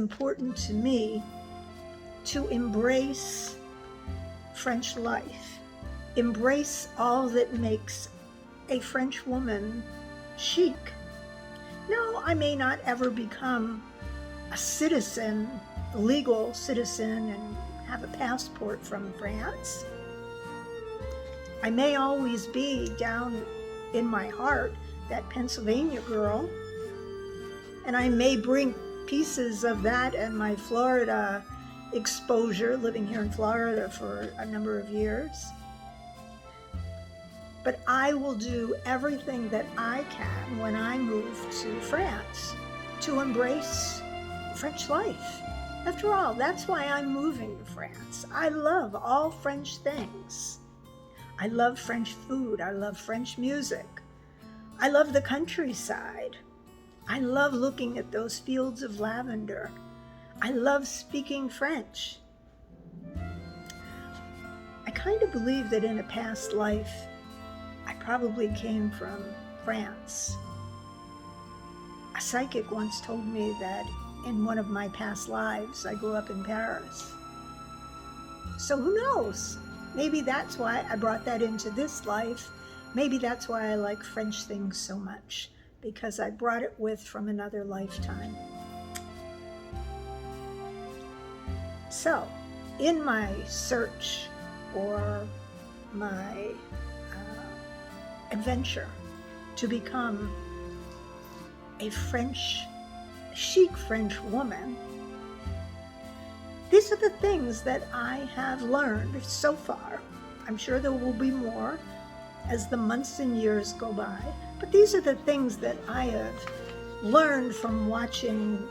Important to me to embrace French life, embrace all that makes a French woman chic. No, I may not ever become a citizen, a legal citizen, and have a passport from France. I may always be down in my heart that Pennsylvania girl, and I may bring pieces of that and my Florida exposure, living here in Florida for a number of years. But I will do everything that I can when I move to France to embrace French life. After all, that's why I'm moving to France. I love all French things. I love French food. I love French music. I love the countryside. I love looking at those fields of lavender. I love speaking French. I kind of believe that in a past life, I probably came from France. A psychic once told me that in one of my past lives, I grew up in Paris. So who knows? Maybe that's why I brought that into this life. Maybe that's why I like French things so much, because I brought it with from another lifetime. So, in my search or my adventure to become a chic French woman, these are the things that I have learned so far. I'm sure there will be more as the months and years go by, but these are the things that I have learned from watching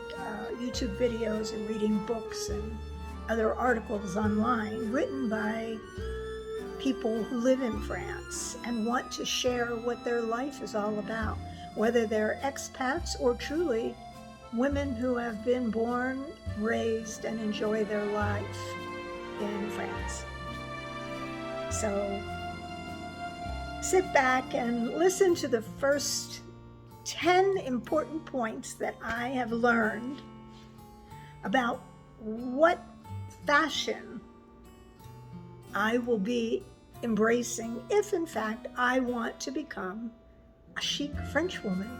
YouTube videos and reading books and other articles online written by people who live in France and want to share what their life is all about, whether they're expats or truly women who have been born, raised, and enjoy their life in France. So sit back and listen to the first 10 important points that I have learned about what fashion I will be embracing if, in fact, I want to become a chic French woman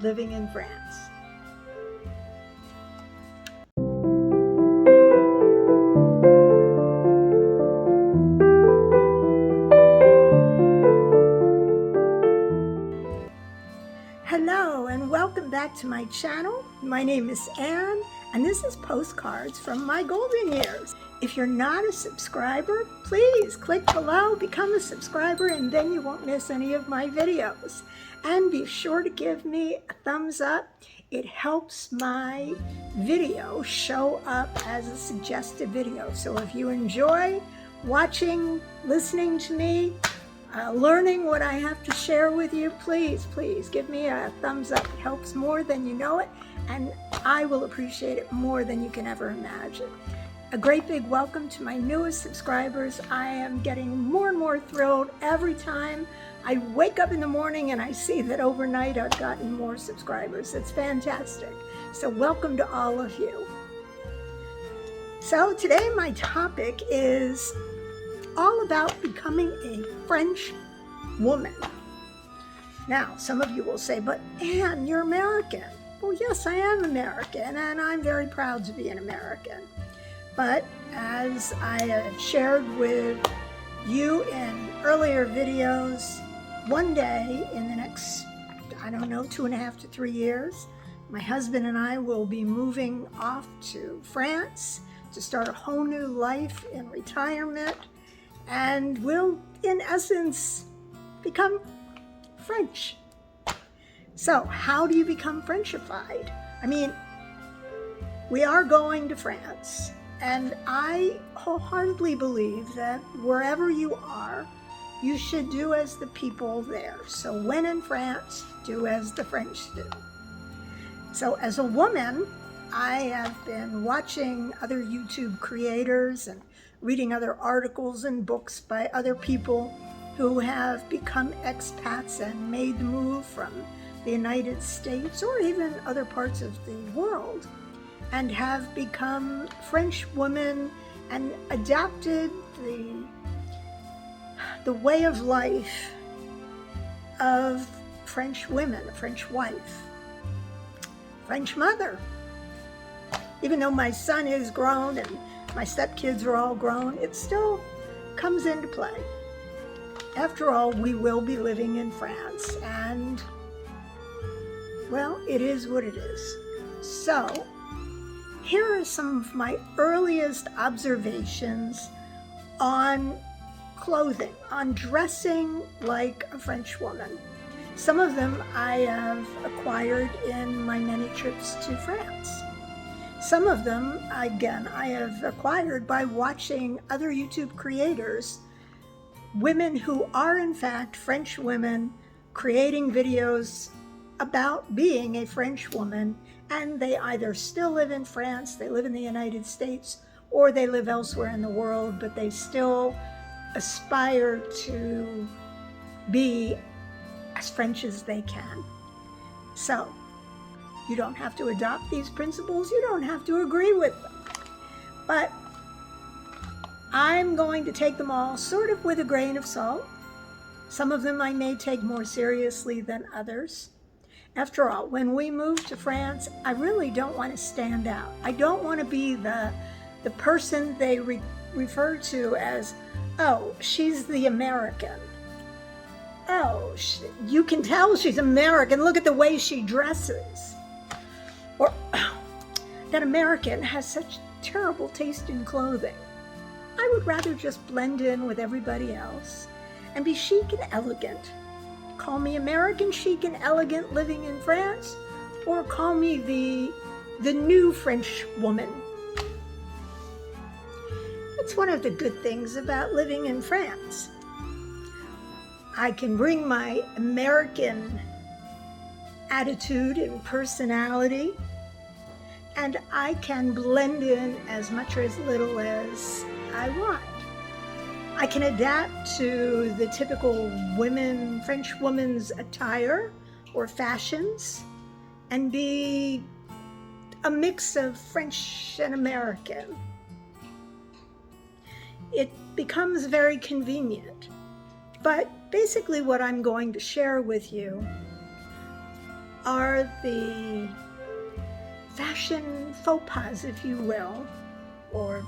living in France. Hello and welcome back to my channel. My name is Anne and this is Postcards from My Golden Years. If you're not a subscriber, please click below, become a subscriber, and then you won't miss any of my videos. And be sure to give me a thumbs up. It helps my video show up as a suggested video. So if you enjoy watching, listening to me, learning what I have to share with you, please give me a thumbs up. It helps more than you know it, and I will appreciate it more than you can ever imagine. A great big welcome to my newest subscribers. I am getting more and more thrilled every time I wake up in the morning and I see that overnight I've gotten more subscribers. It's fantastic. So welcome to all of you. So today my topic is all about becoming a French woman. Now, some of you will say, but Anne, you're American. Well, yes, I am American, and I'm very proud to be an American. But as I have shared with you in earlier videos, one day in the next, 2.5 to 3 years, my husband and I will be moving off to France to start a whole new life in retirement, and will, in essence, become French. So how do you become Frenchified? I mean, we are going to France, and I wholeheartedly believe that wherever you are, you should do as the people there. So when in France, do as the French do. So as a woman, I have been watching other YouTube creators and reading other articles and books by other people who have become expats and made the move from the United States or even other parts of the world. and have become French women and adapted the way of life of French women, a French wife, French mother. Even though my son is grown and my stepkids are all grown, it still comes into play. After all, we will be living in France, and, well, it is what it is. So, here are some of my earliest observations on clothing, on dressing like a French woman. Some of them I have acquired in my many trips to France. Some of them, again, I have acquired by watching other YouTube creators, women who are in fact French women, creating videos about being a French woman, and they either still live in France, they live in the United States, or they live elsewhere in the world, but they still aspire to be as French as they can. So, you don't have to adopt these principles, you don't have to agree with them. But I'm going to take them all sort of with a grain of salt. Some of them I may take more seriously than others. After all, when we move to France, I really don't want to stand out. I don't want to be the person they refer to as, oh, she's the American. Oh, you can tell she's American. Look at the way she dresses. Or, oh, that American has such terrible taste in clothing. I would rather just blend in with everybody else and be chic and elegant. Call me American chic and elegant living in France, or call me the new French woman. That's one of the good things about living in France. I can bring my American attitude and personality, and I can blend in as much or as little as I want. I can adapt to the typical French woman's attire or fashions and be a mix of French and American. It becomes very convenient. But basically what I'm going to share with you are the fashion faux pas, if you will, or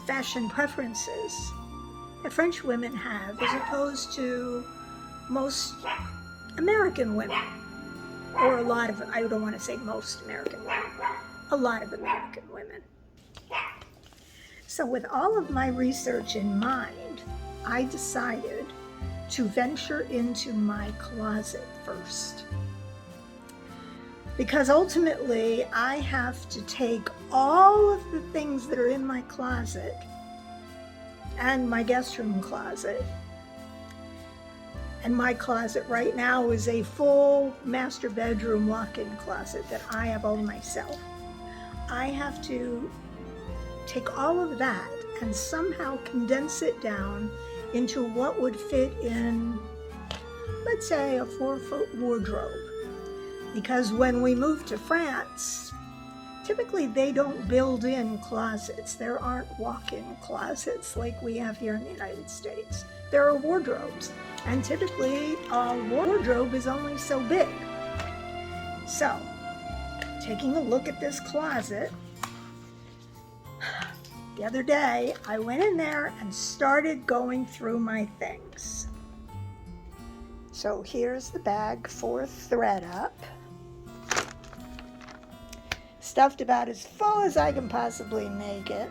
fashion preferences that French women have as opposed to most American women, or a lot of, I don't want to say most American women, a lot of American women. So with all of my research in mind, I decided to venture into my closet first. Because ultimately, I have to take all of the things that are in my closet and my guest room closet. And my closet right now is a full master bedroom walk-in closet that I have all myself. I have to take all of that and somehow condense it down into what would fit in, let's say, a 4-foot wardrobe. Because when we move to France, typically they don't build in closets. There aren't walk-in closets like we have here in the United States. There are wardrobes, and typically a wardrobe is only so big. So, taking a look at this closet, the other day I went in there and started going through my things. So here's the bag for thread up. Stuffed about as full as I can possibly make it.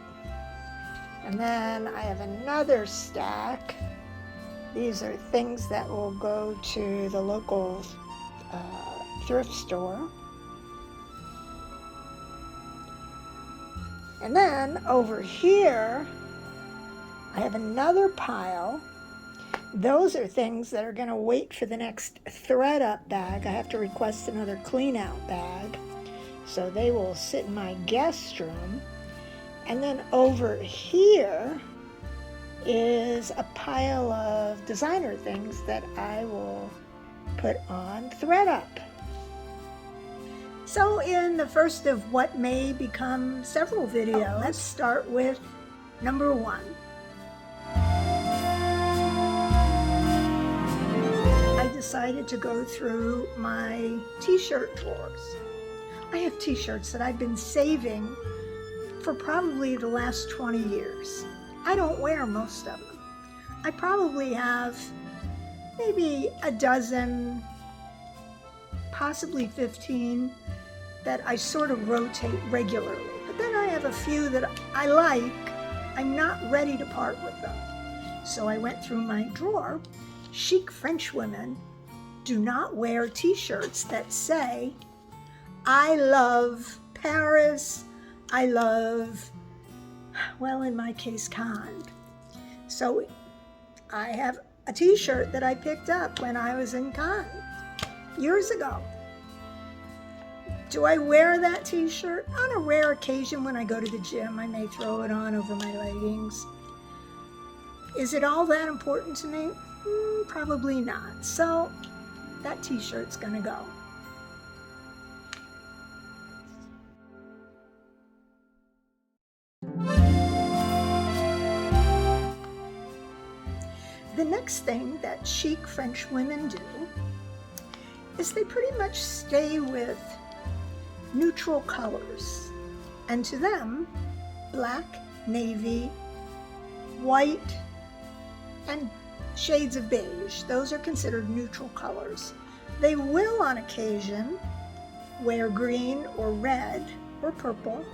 And then I have another stack. These are things that will go to the local thrift store. And then over here, I have another pile. Those are things that are going to wait for the next thread up bag. I have to request another clean out bag. So they will sit in my guest room. And then over here is a pile of designer things that I will put on thread up. So in the first of what may become several videos, let's start with number 1. I decided to go through my t-shirt drawers. I have t-shirts that I've been saving for probably the last 20 years. I don't wear most of them. I probably have maybe a dozen, possibly 15 that I sort of rotate regularly. But then I have a few that I like. I'm not ready to part with them. So I went through my drawer. Chic French women do not wear t-shirts that say, I love Paris, I love, well, in my case, Cannes. So I have a t-shirt that I picked up when I was in Cannes years ago. Do I wear that t-shirt? On a rare occasion when I go to the gym, I may throw it on over my leggings. Is it all that important to me? Probably not. So that t-shirt's gonna go. The next thing that chic French women do is they pretty much stay with neutral colors. And to them, black, navy, white, and shades of beige, those are considered neutral colors. They will, on occasion, wear green or red or purple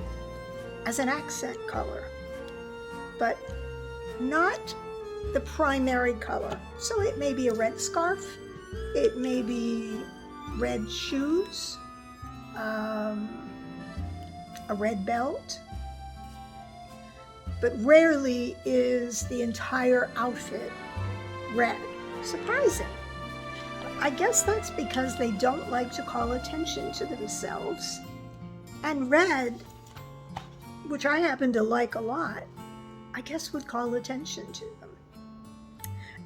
as an accent color, but not the primary color. So it may be a red scarf, it may be red shoes, a red belt, but rarely is the entire outfit red. Surprising. I guess that's because they don't like to call attention to themselves. And red, which I happen to like a lot, I guess would call attention to them.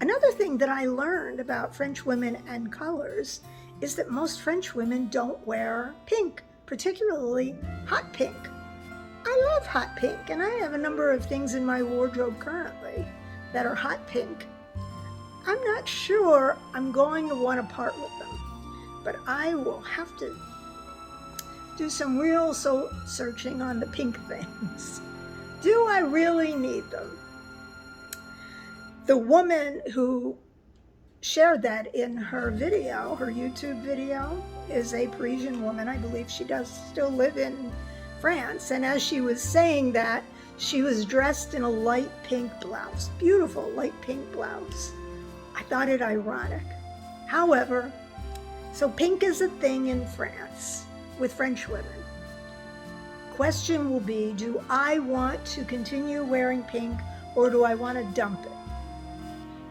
Another thing that I learned about French women and colors is that most French women don't wear pink, particularly hot pink. I love hot pink, and I have a number of things in my wardrobe currently that are hot pink. I'm not sure I'm going to want to part with them, but I will have to do some real soul searching on the pink things. Do I really need them? The woman who shared that in her video, her YouTube video, is a Parisian woman. I believe she does still live in France. And as she was saying that, she was dressed in a light pink blouse, beautiful light pink blouse. I thought it ironic. However, so pink is a thing in France with French women. Question will be, do I want to continue wearing pink or do I want to dump it?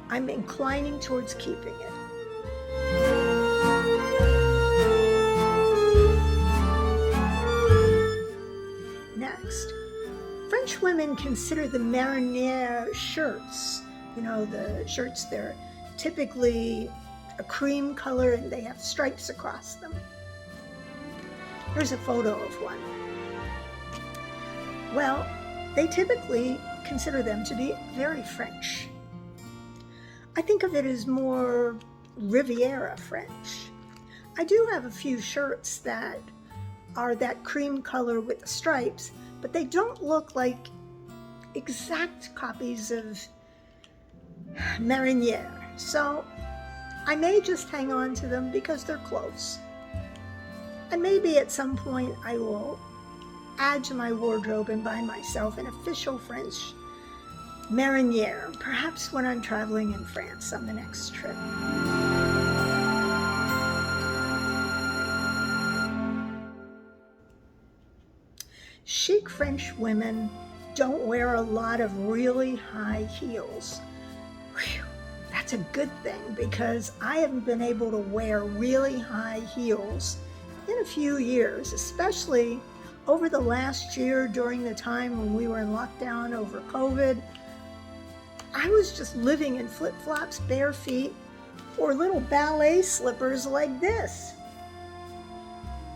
I'm inclining towards keeping it. Next, French women consider the marinière shirts, you know, the shirts, they're typically a cream color and they have stripes across them. Here's a photo of one. Well, they typically consider them to be very French. I think of it as more Riviera French. I do have a few shirts that are that cream color with the stripes, but they don't look like exact copies of marinière. So I may just hang on to them because they're close. And maybe at some point I will add to my wardrobe and buy myself an official French marinière, perhaps when I'm traveling in France on the next trip. Chic French women don't wear a lot of really high heels. Whew, that's a good thing because I haven't been able to wear really high heels in a few years, especially over the last year during the time when we were in lockdown over COVID. I was just living in flip-flops, bare feet, or little ballet slippers like this.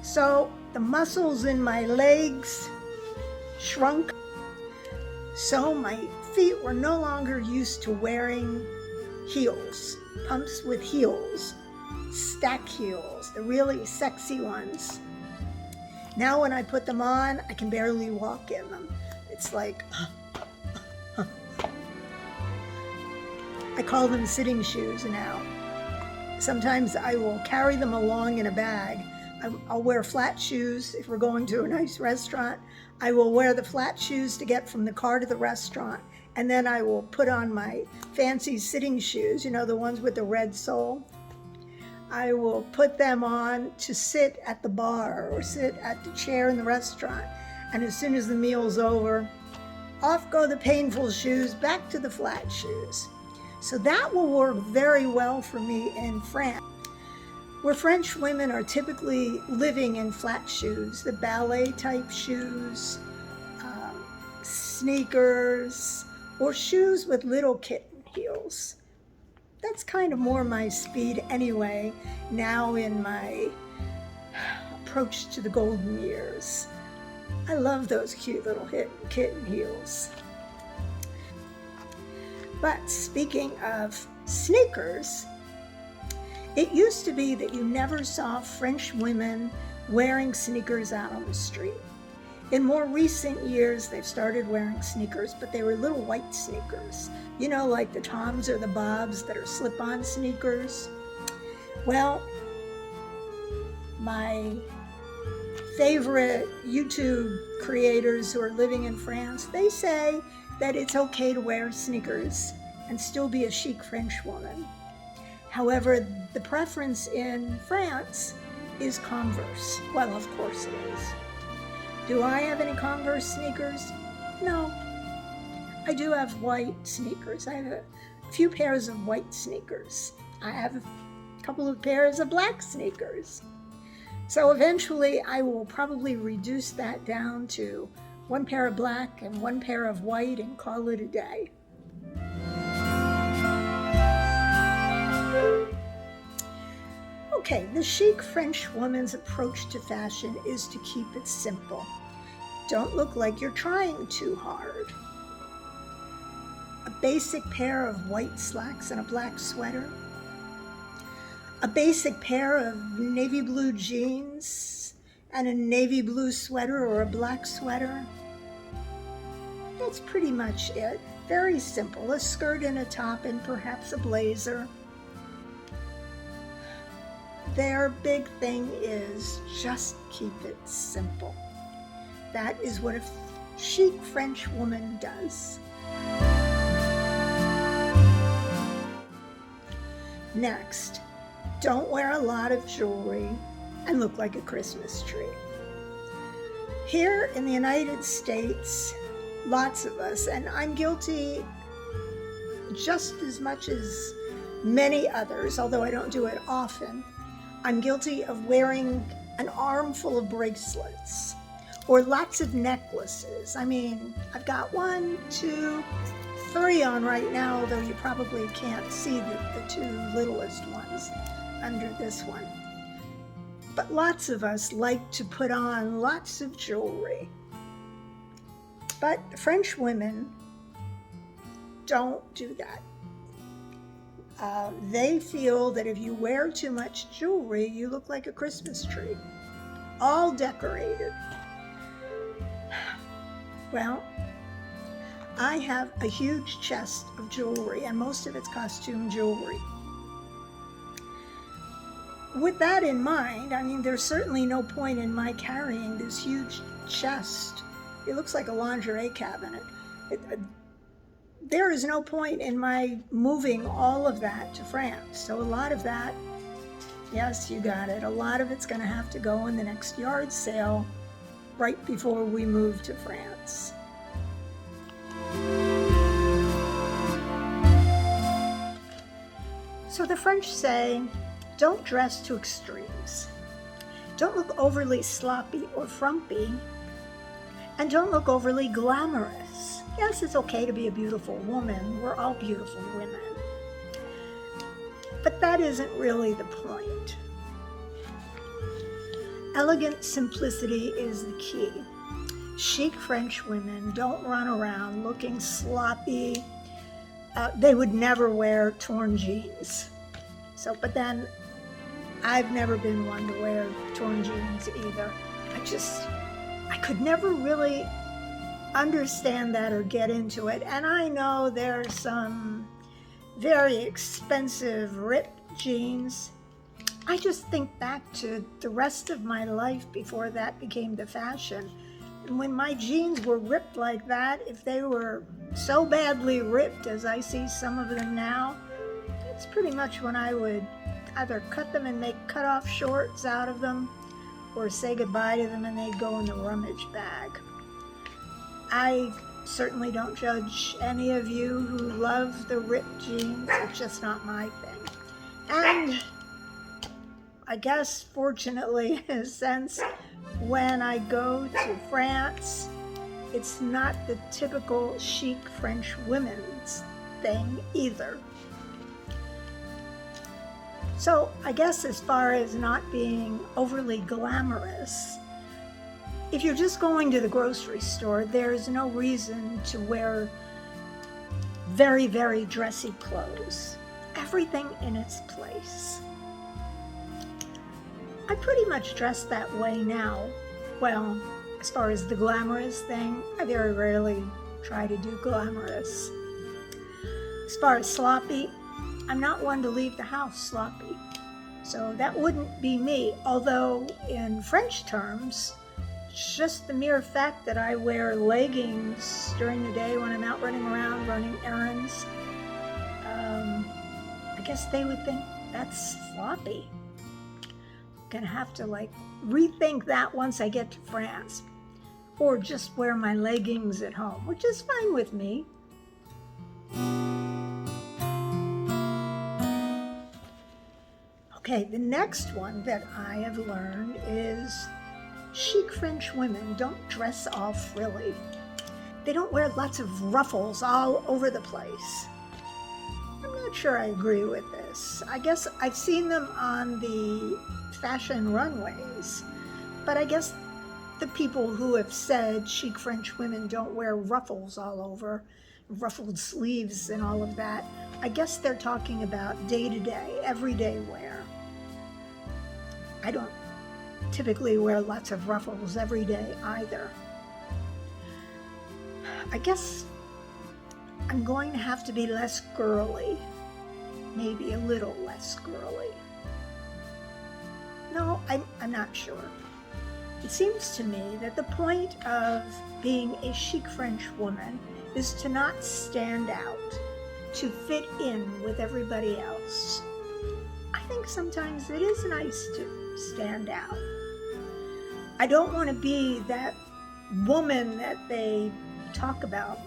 So the muscles in my legs shrunk, so my feet were no longer used to wearing heels, pumps with heels, stack heels, the really sexy ones. Now when I put them on, I can barely walk in them. It's like, I call them sitting shoes now. Sometimes I will carry them along in a bag. I'll wear flat shoes if we're going to a nice restaurant. I will wear the flat shoes to get from the car to the restaurant. And then I will put on my fancy sitting shoes, you know, the ones with the red sole. I will put them on to sit at the bar or sit at the chair in the restaurant. And as soon as the meal's over, off go the painful shoes, back to the flat shoes. So that will work very well for me in France, where French women are typically living in flat shoes, the ballet type shoes, sneakers, or shoes with little kitten heels. That's kind of more my speed anyway, now in my approach to the golden years. I love those cute little kitten heels. But speaking of sneakers, it used to be that you never saw French women wearing sneakers out on the street. In more recent years, they've started wearing sneakers, but they were little white sneakers. You know, like the Toms or the Bobs that are slip-on sneakers. Well, my favorite YouTube creators who are living in France, they say that it's okay to wear sneakers and still be a chic French woman. However, the preference in France is Converse. Well, of course it is. Do I have any Converse sneakers? No. I do have white sneakers. I have a few pairs of white sneakers. I have a couple of pairs of black sneakers. So eventually I will probably reduce that down to one pair of black and one pair of white and call it a day. Okay, the chic French woman's approach to fashion is to keep it simple. Don't look like you're trying too hard. A basic pair of white slacks and a black sweater. A basic pair of navy blue jeans and a navy blue sweater or a black sweater. That's pretty much it. Very simple. A skirt and a top and perhaps a blazer. Their big thing is just keep it simple. That is what a chic French woman does. Next, don't wear a lot of jewelry and look like a Christmas tree. Here in the United States, lots of us, and I'm guilty just as much as many others, although I don't do it often, I'm guilty of wearing an armful of bracelets or lots of necklaces. I mean, I've got 1, 2, 3 on right now, though you probably can't see the 2 littlest ones under this one. But lots of us like to put on lots of jewelry. But French women don't do that. They feel that if you wear too much jewelry, you look like a Christmas tree, all decorated. Well, I have a huge chest of jewelry, and most of it's costume jewelry. With that in mind, I mean, there's certainly no point in my carrying this huge chest. It looks like a lingerie cabinet. There is no point in my moving all of that to France. So a lot of that, yes, you got it, a lot of it's going to have to go in the next yard sale right before we move to France. So the French say, don't dress to extremes. Don't look overly sloppy or frumpy, and don't look overly glamorous. Yes, it's okay to be a beautiful woman. We're all beautiful women. But that isn't really the point. Elegant simplicity is the key. Chic French women don't run around looking sloppy. They would never wear torn jeans. But then I've never been one to wear torn jeans either. I could never really understand that or get into it. And I know there's some very expensive ripped jeans. I just think back to the rest of my life before that became the fashion. And when my jeans were ripped like that, if they were so badly ripped as I see some of them now, that's pretty much when I would either cut them and make cut-off shorts out of them or say goodbye to them and they'd go in the rummage bag. I certainly don't judge any of you who love the ripped jeans. It's just not my thing. And I guess, fortunately, in a sense, when I go to France, it's not the typical chic French women's thing either. So I guess as far as not being overly glamorous, if you're just going to the grocery store, there's no reason to wear very, very dressy clothes. Everything in its place. I pretty much dress that way now. Well, as far as the glamorous thing, I very rarely try to do glamorous. As far as sloppy, I'm not one to leave the house sloppy. So that wouldn't be me, although in French terms, just the mere fact that I wear leggings during the day when I'm out running around, running errands, I guess they would think that's sloppy. I'm gonna have to rethink that once I get to France, or just wear my leggings at home, which is fine with me. Okay, the next one that I have learned is chic French women don't dress all frilly. They don't wear lots of ruffles all over the place. I'm not sure I agree with this. I guess I've seen them on the fashion runways, but I guess the people who have said chic French women don't wear ruffles all over, ruffled sleeves and all of that, I guess they're talking about day-to-day, everyday wear. I don't typically wear lots of ruffles every day either. I guess I'm going to have to be less girly, maybe a little less girly. No, I'm not sure. It seems to me that the point of being a chic French woman is to not stand out, to fit in with everybody else. I think sometimes it is nice to stand out. I don't want to be that woman that they talk about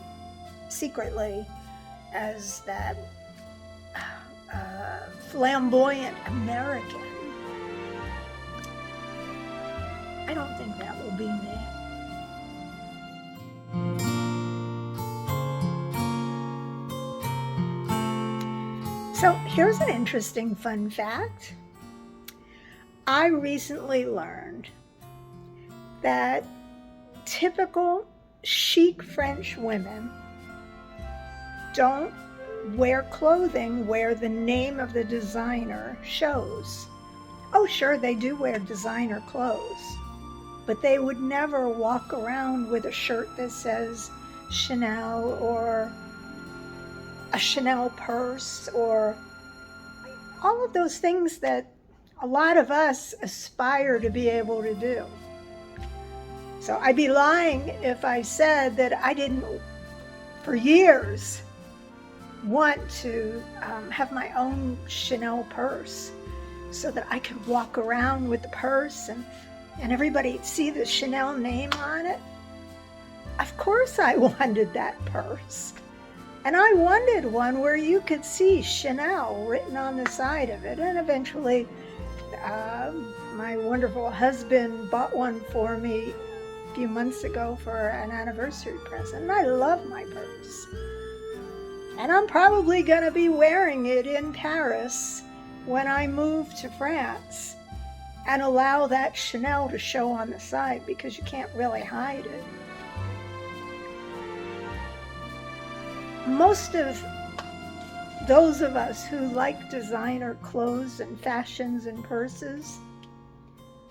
secretly as that flamboyant American. I don't think that will be me. So here's an interesting fun fact. I recently learned that typical chic French women don't wear clothing where the name of the designer shows. Oh, sure, they do wear designer clothes, but they would never walk around with a shirt that says Chanel or a Chanel purse or all of those things that a lot of us aspire to be able to do. So I'd be lying if I said that I didn't, for years, want to have my own Chanel purse so that I could walk around with the purse and everybody see the Chanel name on it. Of course I wanted that purse. And I wanted one where you could see Chanel written on the side of it. And eventually, my wonderful husband bought one for me a few months ago for an anniversary present. And I love my purse. And I'm probably going to be wearing it in Paris when I move to France. and allow that Chanel to show on the side because you can't really hide it. Most of those of us who like designer clothes and fashions and purses,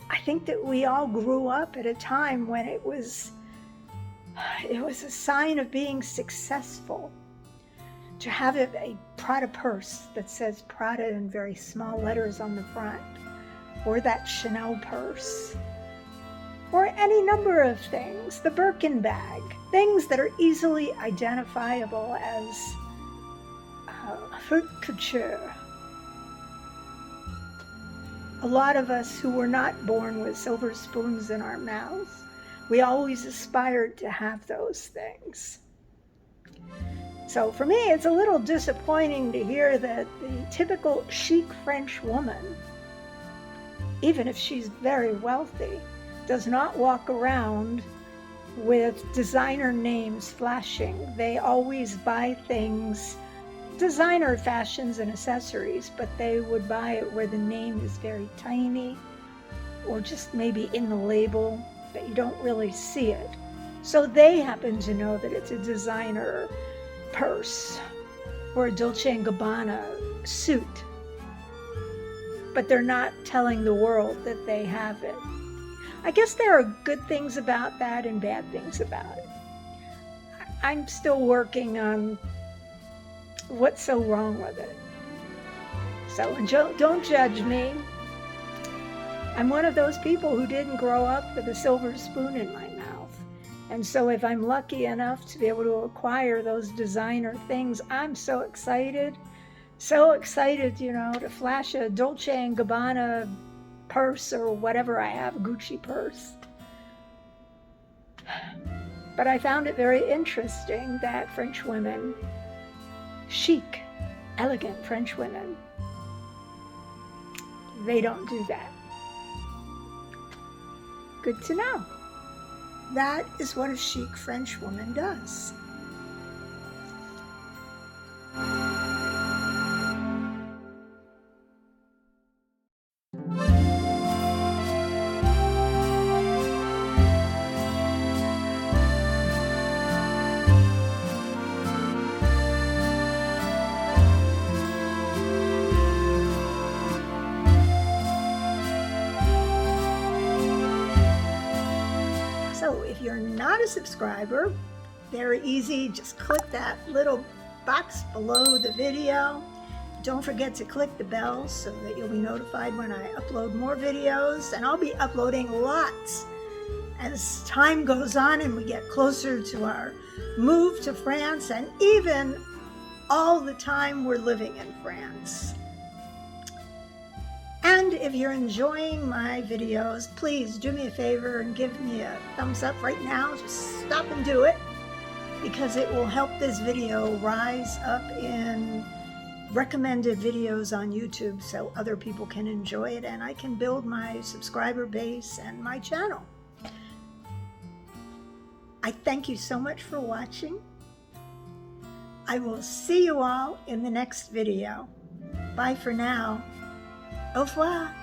I think that we all grew up at a time when it was a sign of being successful to have a Prada purse that says Prada in very small letters on the front, or that Chanel purse, or any number of things, the Birkin bag, things that are easily identifiable as haute couture. A lot of us who were not born with silver spoons in our mouths, we always aspired to have those things. So for me, it's a little disappointing to hear that the typical chic French woman, even if she's very wealthy, does not walk around with designer names flashing. They always buy things, designer fashions and accessories, but they would buy it where the name is very tiny or just maybe in the label, but you don't really see it. So they happen to know that it's a designer purse or a Dolce & Gabbana suit, but they're not telling the world that they have it. I guess there are good things about that and bad things about it. I'm still working on what's so wrong with it. So don't judge me. I'm one of those people who didn't grow up with a silver spoon in my mouth. And so if I'm lucky enough to be able to acquire those designer things, I'm so excited, to flash a Dolce & Gabbana purse or whatever I have, Gucci purse. But I found it very interesting that French women, chic, elegant French women, they don't do that. Good to know. That is what a chic French woman does. So if you're not a subscriber, very easy, just click that little box below the video. Don't forget to click the bell so that you'll be notified when I upload more videos, and I'll be uploading lots as time goes on and we get closer to our move to France, and even all the time we're living in France. And if you're enjoying my videos, please do me a favor and give me a thumbs up right now. Just stop and do it, because it will help this video rise up in recommended videos on YouTube so other people can enjoy it and I can build my subscriber base and my channel. I thank you so much for watching. I will see you all in the next video. Bye for now. Au revoir.